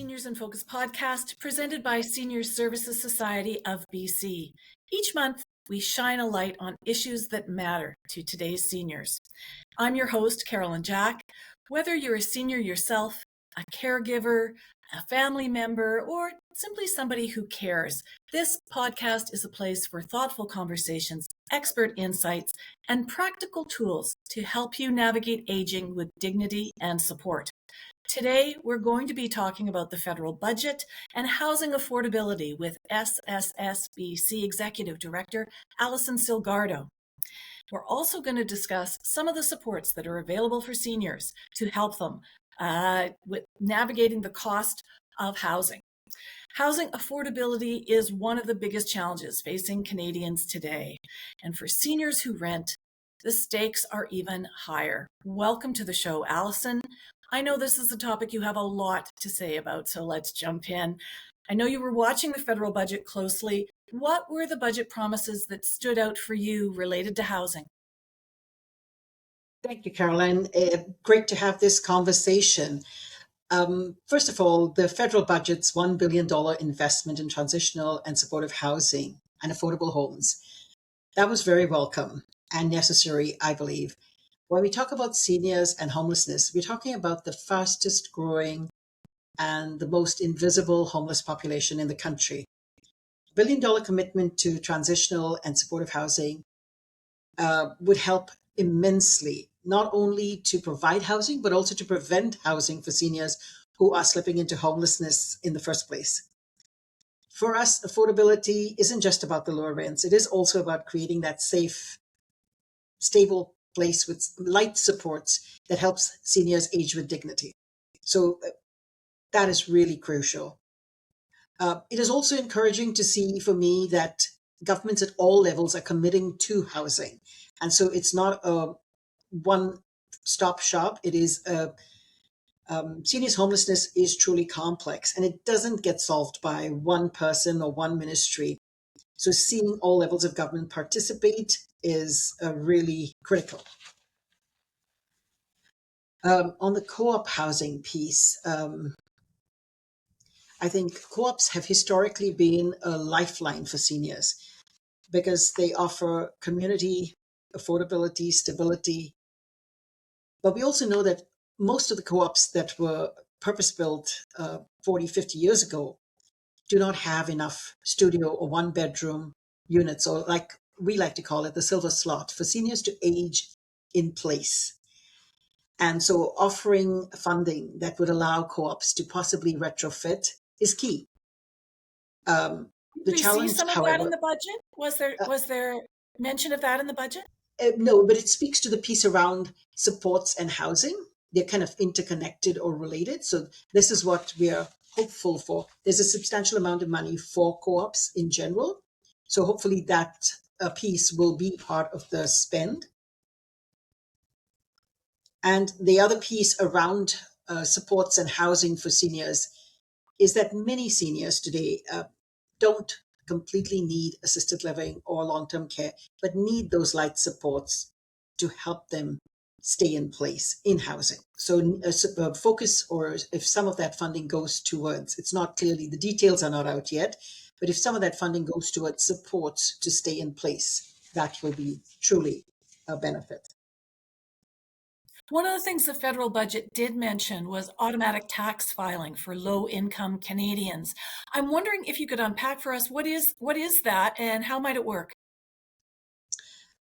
Seniors in Focus podcast presented by Seniors Services Society of BC. Each month, we shine a light on issues that matter to today's seniors. I'm your host, Carolyn Jack. Whether you're a senior yourself, a caregiver, a family member, or simply somebody who cares, this podcast is a place for thoughtful conversations, expert insights, and practical tools to help you navigate aging with dignity and support. Today, we're going to be talking about the federal budget and housing affordability with SSSBC Executive Director Alison Silgardo. We're also going to discuss some of the supports that are available for seniors to help them with navigating the cost of housing. Housing affordability is one of the biggest challenges facing Canadians today. And for seniors who rent, the stakes are even higher. Welcome to the show, Alison. I know this is a topic you have a lot to say about, so let's jump in. I know you were watching the federal budget closely. What were the budget promises that stood out for you related to housing? Thank you, Caroline. Great to have this conversation. First of all, the federal budget's $1 billion investment in transitional and supportive housing and affordable homes. That was very welcome and necessary, I believe. When we talk about seniors and homelessness, we're talking about the fastest growing and the most invisible homeless population in the country. $1 billion commitment to transitional and supportive housing would help immensely, not only to provide housing, but also to prevent housing for seniors who are slipping into homelessness in the first place. For us, affordability isn't just about the lower rents. It is also about creating that safe, stable place with light supports that helps seniors age with dignity. So that is really crucial. It is also encouraging to see for me that governments at all levels are committing to housing. And so it's not a one-stop shop. It is seniors homelessness is truly complex, and it doesn't get solved by one person or one ministry. So seeing all levels of government participate is really critical. On the co-op housing piece, I think co-ops have historically been a lifeline for seniors because they offer community, affordability, stability. But we also know that most of the co-ops that were purpose-built 40, 50 years ago do not have enough studio or one-bedroom units, or like we like to call it, the silver slot, for seniors to age in place. And so offering funding that would allow co-ops to possibly retrofit is key. The challenge, see some of however, that in the budget? Was there mention of that in the budget? No, but it speaks to the piece around supports and housing. They're kind of interconnected or related. So this is what we are hopeful for. There's a substantial amount of money for co-ops in general. So hopefully that piece will be part of the spend. And the other piece around supports and housing for seniors is that many seniors today don't completely need assisted living or long-term care, but need those light supports to help them stay in place in housing. So a focus, or if some of that funding goes towards, it's not clearly, the details are not out yet, but if some of that funding goes towards supports to stay in place, that will be truly a benefit. One of the things the federal budget did mention was automatic tax filing for low-income Canadians. I'm wondering if you could unpack for us what is that and how might it work?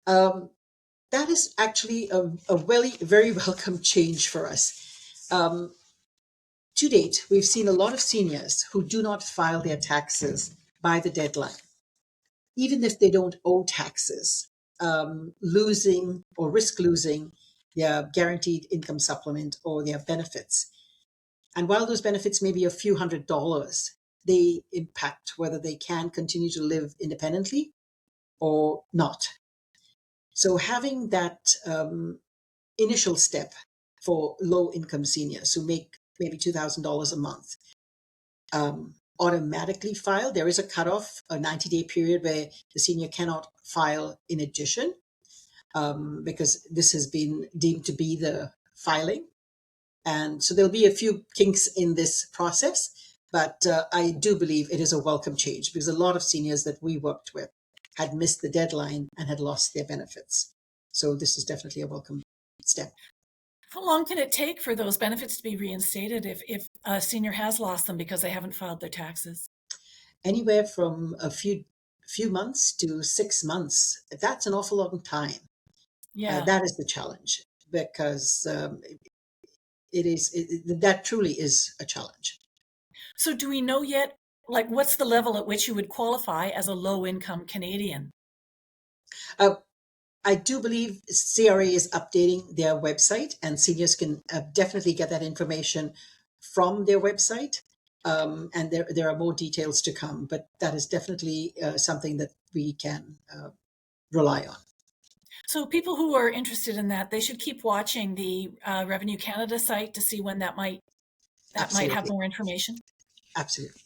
That is actually a very welcome change for us. To date, we've seen a lot of seniors who do not file their taxes by the deadline, even if they don't owe taxes, losing or risk losing their guaranteed income supplement or their benefits. And while those benefits may be a few $100s, they impact whether they can continue to live independently or not. So having that initial step for low-income seniors who make maybe $2,000 a month automatically file. There is a cutoff, a 90-day period where the senior cannot file in addition, because this has been deemed to be the filing. And so there'll be a few kinks in this process, but I do believe it is a welcome change because a lot of seniors that we worked with had missed the deadline and had lost their benefits. So this is definitely a welcome step. How long can it take for those benefits to be reinstated if a senior has lost them because they haven't filed their taxes? Anywhere from a few months to 6 months. That's an awful long time. Yeah. That is the challenge because that truly is a challenge. So do we know yet, like, what's the level at which you would qualify as a low-income Canadian? I do believe CRA is updating their website, and seniors can definitely get that information from their website. And there are more details to come, but that is definitely something that we can rely on. So people who are interested in that, they should keep watching the Revenue Canada site to see when that might have more information. Absolutely.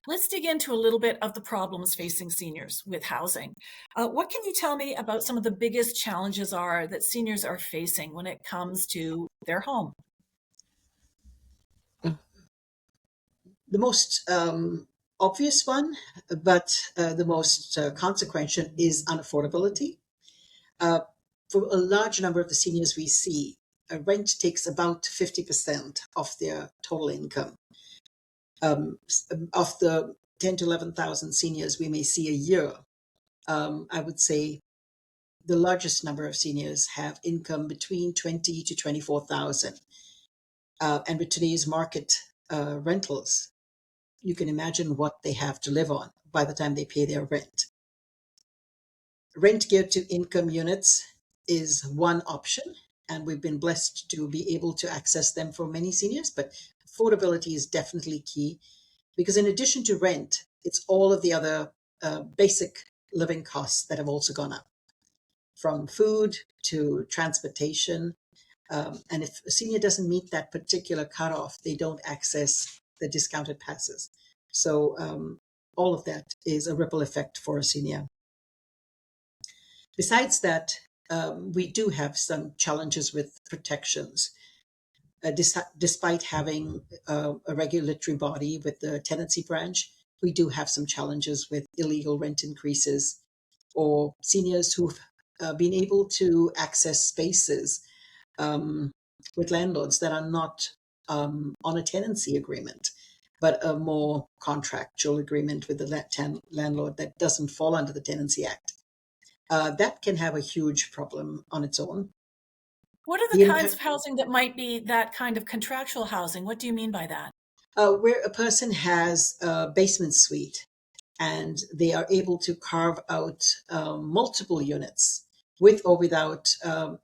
Let's dig into a little bit of the problems facing seniors with housing. What can you tell me about some of the biggest challenges that seniors are facing when it comes to their home? The most obvious one, but the most consequential is unaffordability. For a large number of the seniors we see, rent takes about 50% of their total income. Of the 10 to 11,000 seniors we may see a year, I would say the largest number of seniors have income between 20 to 24,000. And with today's market rentals, you can imagine what they have to live on by the time they pay their rent. Rent geared to income units is one option, and we've been blessed to be able to access them for many seniors, but affordability is definitely key because in addition to rent, it's all of the other basic living costs that have also gone up, from food to transportation. And if a senior doesn't meet that particular cutoff, they don't access the discounted passes. So all of that is a ripple effect for a senior. Besides that, we do have some challenges with protections. Despite having a regulatory body with the tenancy branch, we do have some challenges with illegal rent increases or seniors who've been able to access spaces with landlords that are not on a tenancy agreement, but a more contractual agreement with the landlord that doesn't fall under the Tenancy Act. That can have a huge problem on its own. What are the kinds of housing that might be that kind of contractual housing? What do you mean by that? Where a person has a basement suite and they are able to carve out multiple units with or without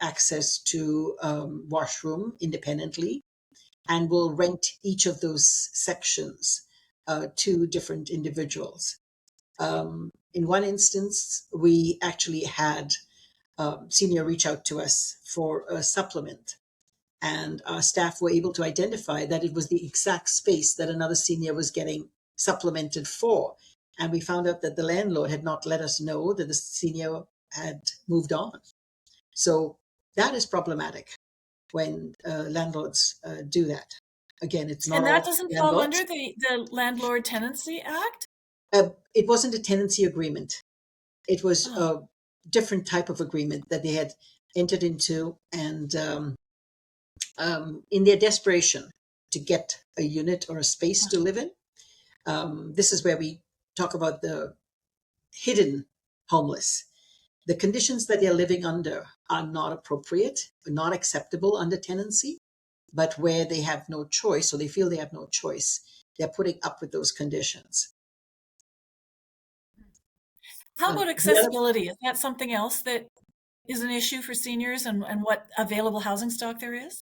access to washroom independently, and will rent each of those sections to different individuals. In one instance, we actually had senior reach out to us for a supplement, and our staff were able to identify that it was the exact space that another senior was getting supplemented for. And we found out that the landlord had not let us know that the senior had moved on. So that is problematic when landlords do that. Again, it's not And all that doesn't fall landlords. under the Landlord Tenancy Act? It wasn't a tenancy agreement. It was Oh. a different type of agreement that they had entered into, and in their desperation to get a unit or a space to live in, this is where we talk about the hidden homeless. The conditions that they're living under are not appropriate, not acceptable under tenancy, but where they have no choice, or they feel they have no choice, they're putting up with those conditions. How about The accessibility? Is that something else that is an issue for seniors and what available housing stock there is?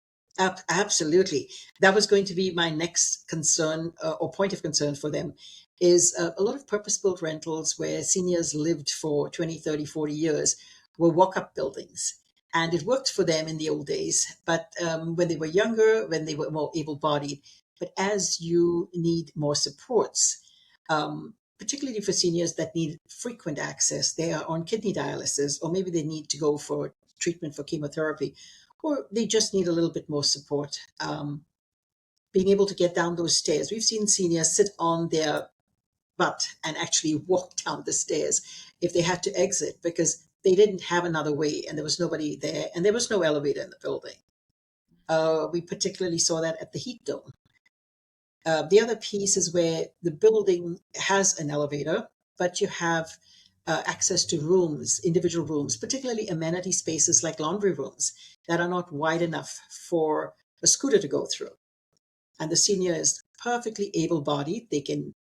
Absolutely. That was going to be my next concern or point of concern for them is a lot of purpose-built rentals where seniors lived for 20, 30, 40 years were walk-up buildings. And it worked for them in the old days, but when they were younger, when they were more able-bodied. But as you need more supports, particularly for seniors that need frequent access, they are on kidney dialysis, or maybe they need to go for treatment for chemotherapy, or they just need a little bit more support. Being able to get down those stairs. We've seen seniors sit on their butt and actually walk down the stairs if they had to exit because they didn't have another way and there was nobody there and there was no elevator in the building. We particularly saw that at the heat dome. The other piece is where the building has an elevator, but you have access to rooms, individual rooms, particularly amenity spaces like laundry rooms that are not wide enough for a scooter to go through. And the senior is perfectly able-bodied. They can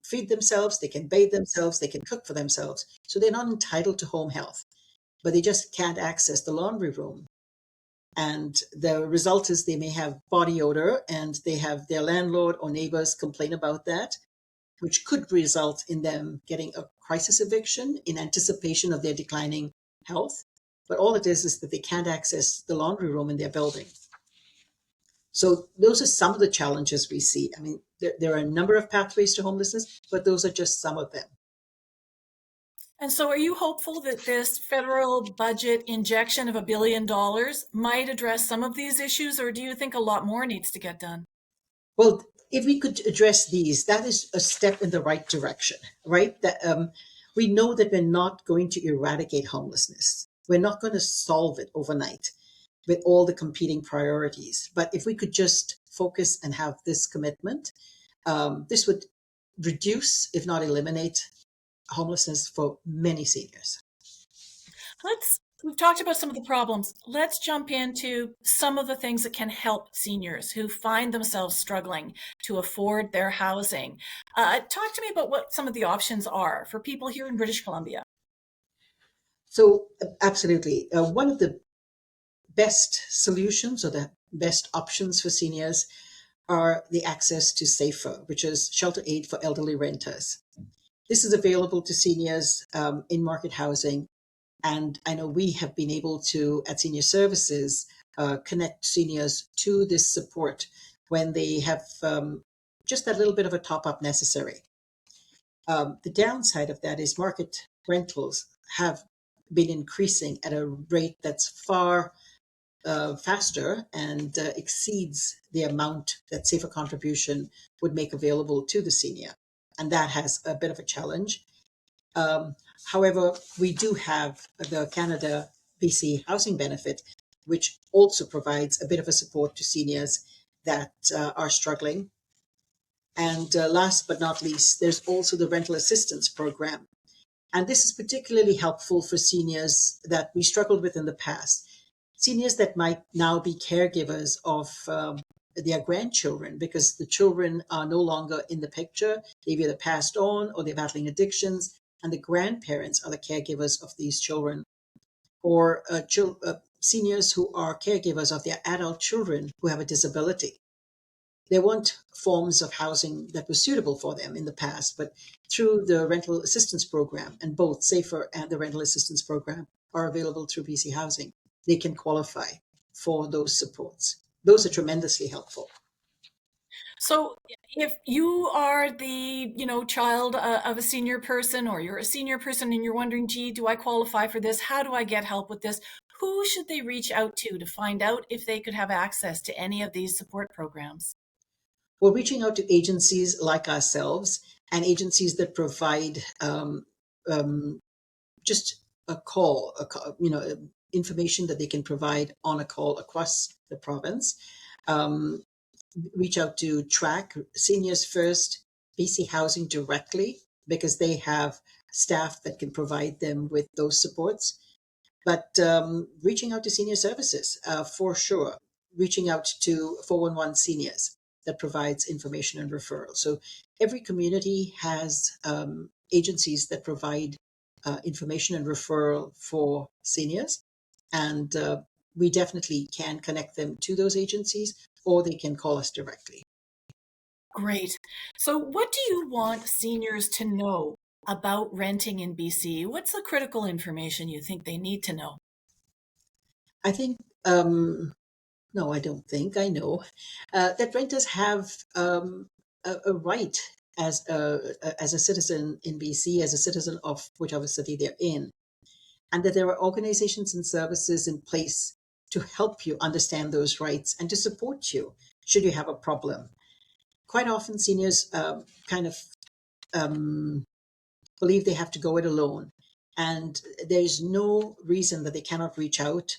feed themselves, they can bathe themselves, they can cook for themselves. So they're not entitled to home health, but they just can't access the laundry room. And the result is they may have body odor and they have their landlord or neighbors complain about that, which could result in them getting a crisis eviction in anticipation of their declining health. But all it is that they can't access the laundry room in their building. So those are some of the challenges we see. I mean, there are a number of pathways to homelessness, but those are just some of them. And so are you hopeful that this federal budget injection of $1 billion might address some of these issues, or do you think a lot more needs to get done? Well, if we could address these, that is a step in the right direction, right? That we know that we're not going to eradicate homelessness. We're not going to solve it overnight with all the competing priorities. But if we could just focus and have this commitment, this would reduce, if not eliminate, homelessness for many seniors. We've talked about some of the problems. Let's jump into some of the things that can help seniors who find themselves struggling to afford their housing. Talk to me about what some of the options are for people here in British Columbia. So absolutely. One of the best solutions or the best options for seniors are the access to SAFER, which is shelter aid for elderly renters. This is available to seniors in market housing. And I know we have been able to, at Senior Services, connect seniors to this support when they have just that little bit of a top-up necessary. The downside of that is market rentals have been increasing at a rate that's far faster and exceeds the amount that SAFER contribution would make available to the senior. And that has a bit of a challenge. However, we do have the Canada BC housing benefit, which also provides a bit of a support to seniors that are struggling. And last but not least, there's also the rental assistance program. And this is particularly helpful for seniors that we struggled with in the past. Seniors that might now be caregivers of their grandchildren because the children are no longer in the picture. They've either passed on or they're battling addictions, and the grandparents are the caregivers of these children. Or seniors who are caregivers of their adult children who have a disability. There weren't forms of housing that were suitable for them in the past, but through the rental assistance program, and both SAFER and the rental assistance program are available through BC Housing, they can qualify for those supports. Those are tremendously helpful. So if you are the, child of a senior person, or you're a senior person and you're wondering, gee, do I qualify for this? How do I get help with this? Who should they reach out to find out if they could have access to any of these support programs? We're reaching out to agencies like ourselves and agencies that provide just a call, information that they can provide on a call across the province. Reach out to Track, Seniors First, BC Housing directly, because they have staff that can provide them with those supports. But reaching out to Senior Services, for sure. Reaching out to 411 Seniors that provides information and referral. So every community has agencies that provide information and referral for seniors. And we definitely can connect them to those agencies, or they can call us directly. Great. So what do you want seniors to know about renting in BC? What's the critical information you think they need to know? I think, no, I don't think, I know, that renters have a right as a citizen in BC, as a citizen of whichever city they're in, and that there are organizations and services in place to help you understand those rights and to support you should you have a problem. Quite often, seniors kind of believe they have to go it alone, and there's no reason that they cannot reach out.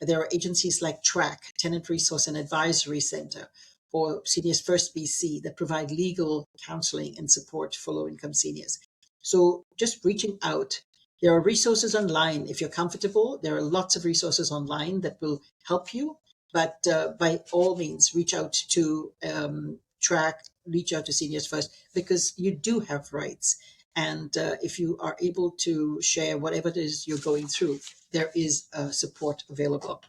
There are agencies like TRAC, Tenant Resource and Advisory Center, or Seniors First BC that provide legal counseling and support for low-income seniors. So just reaching out. There are resources online. If you're comfortable, there are lots of resources online that will help you. But by all means, reach out to TRAC, reach out to Seniors First, because you do have rights. And if you are able to share whatever it is you're going through, there is support available.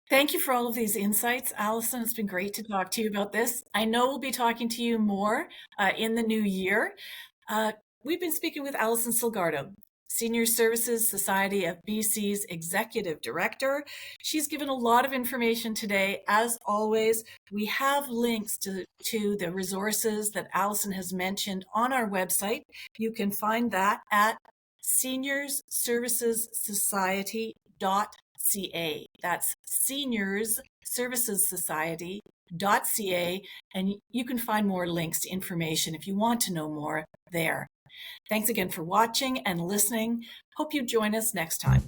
Thank you for all of these insights, Alison. It's been great to talk to you about this. I know we'll be talking to you more in the new year. We've been speaking with Alison Silgardo, Senior Services Society of BC's Executive Director. She's given a lot of information today. As always, we have links to the resources that Alison has mentioned on our website. You can find that at seniorsservicessociety.ca. That's seniorsservicessociety.ca, and you can find more links to information if you want to know more there. Thanks again for watching and listening. Hope you join us next time.